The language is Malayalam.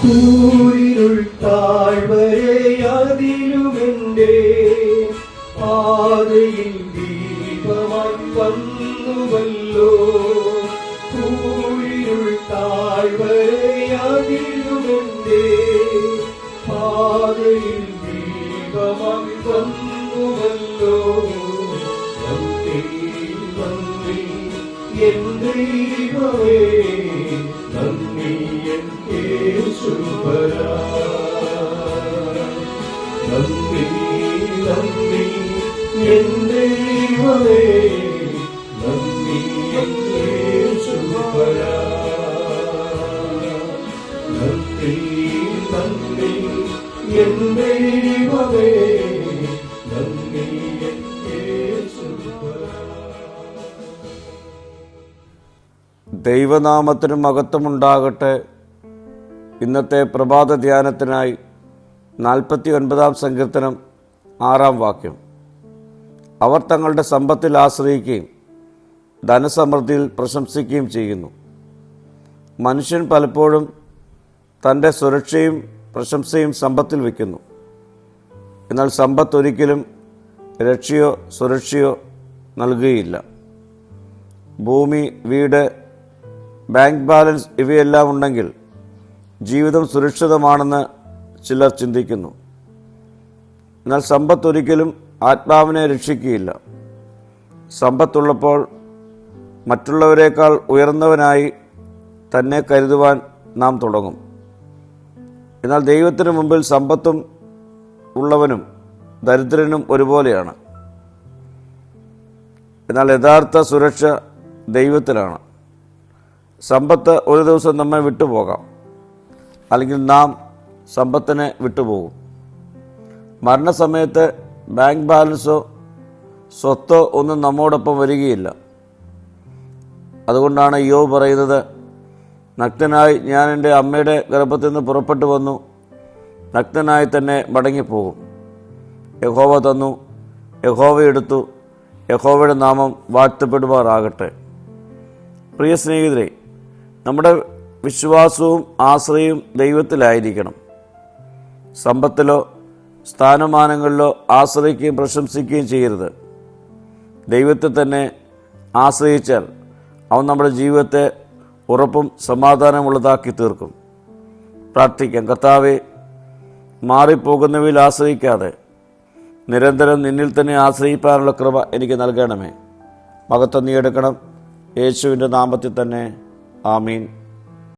കൂരിരുൾ താഴ്വരയതിലുമെന്റെ പാതയിൽ ദീപമായി വന്നുവല്ലോ. കൂരിരുൾ താഴ്വരയതിലുമെന്റെ പാതയിൽ ദീപമായി വന്നുവല്ലോ. നന്ദി നന്ദി എൻ ദൈവമേ, നന്ദി എൻ യേശുവരാ. നന്ദി നന്ദി എൻ ദൈവമേ, നന്ദി എൻ യേശുവരാ. നന്ദി നന്ദി എൻ ദൈവമേ, നന്ദി എൻ യേശുവരാ. ദൈവനാമത്തിന് മഹത്വമുണ്ടാകട്ടെ. ഇന്നത്തെ പ്രഭാത ധ്യാനത്തിനായി 49 സങ്കീർത്തനം 6 വാക്യം. അവർ തങ്ങളുടെ സമ്പത്തിൽ ആശ്രയിക്കുകയും ധനസമൃദ്ധിയിൽ പ്രശംസിക്കുകയും ചെയ്യുന്നു. മനുഷ്യൻ പലപ്പോഴും തൻ്റെ സുരക്ഷയും പ്രശംസയും സമ്പത്തിൽ വയ്ക്കുന്നു. എന്നാൽ സമ്പത്ത് ഒരിക്കലും രക്ഷയോ സുരക്ഷയോ നൽകുകയില്ല. ഭൂമി, വീട്, ബാങ്ക് ബാലൻസ് ഇവയെല്ലാം ഉണ്ടെങ്കിൽ ജീവിതം സുരക്ഷിതമാണെന്ന് ചിലർ ചിന്തിക്കുന്നു. എന്നാൽ സമ്പത്ത് ഒരിക്കലും ആത്മാവിനെ രക്ഷിക്കുകയില്ല. സമ്പത്തുള്ളപ്പോൾ മറ്റുള്ളവരെക്കാൾ ഉയർന്നവനായി തന്നെ കരുതുവാൻ നാം തുടങ്ങും. എന്നാൽ ദൈവത്തിന് മുമ്പിൽ സമ്പത്തും ഉള്ളവനും ദരിദ്രനും ഒരുപോലെയാണ്. എന്നാൽ യഥാർത്ഥ സുരക്ഷ ദൈവത്തിലാണ്. സമ്പത്ത് ഒരു ദിവസം നമ്മെ വിട്ടുപോകാം, അല്ലെങ്കിൽ നാം സമ്പത്തിനെ വിട്ടുപോകും. മരണസമയത്ത് ബാങ്ക് ബാലൻസോ സ്വത്തോ ഒന്നും നമ്മോടൊപ്പം വരികയില്ല. അതുകൊണ്ടാണ് യോബ് പറയുന്നത്, നഗ്നനായി ഞാൻ എൻ്റെ അമ്മയുടെ ഗർഭത്തിൽ നിന്ന് പുറപ്പെട്ടു വന്നു, നഗ്നനായി തന്നെ മടങ്ങിപ്പോകും. യഹോവ തന്നു, യഹോവ എടുത്തു, യഹോവയുടെ നാമം വാഴ്ത്തപ്പെടുമാറാകട്ടെ. പ്രിയ സ്നേഹിതരെ, നമ്മുടെ വിശ്വാസവും ആശ്രയവും ദൈവത്തിലായിരിക്കണം. സമ്പത്തിലോ സ്ഥാനമാനങ്ങളിലോ ആശ്രയിക്കുകയും പ്രശംസിക്കുകയും ചെയ്യരുത്. ദൈവത്തെ തന്നെ ആശ്രയിച്ചാൽ അവൻ നമ്മുടെ ജീവിതത്തെ ഉറപ്പും സമാധാനമുള്ളതാക്കി തീർക്കും. പ്രാർത്ഥിക്കാം. കർത്താവേ, മാറിപ്പോകുന്നവയിൽ ആശ്രയിക്കാതെ നിരന്തരം നിന്നിൽ തന്നെ ആശ്രയിക്കാനുള്ള കൃപ എനിക്ക് നൽകണമേ. മഹത്വം നീ എടുക്കണം. യേശുവിൻ്റെ നാമത്തിൽ തന്നെ. ആമീൻ.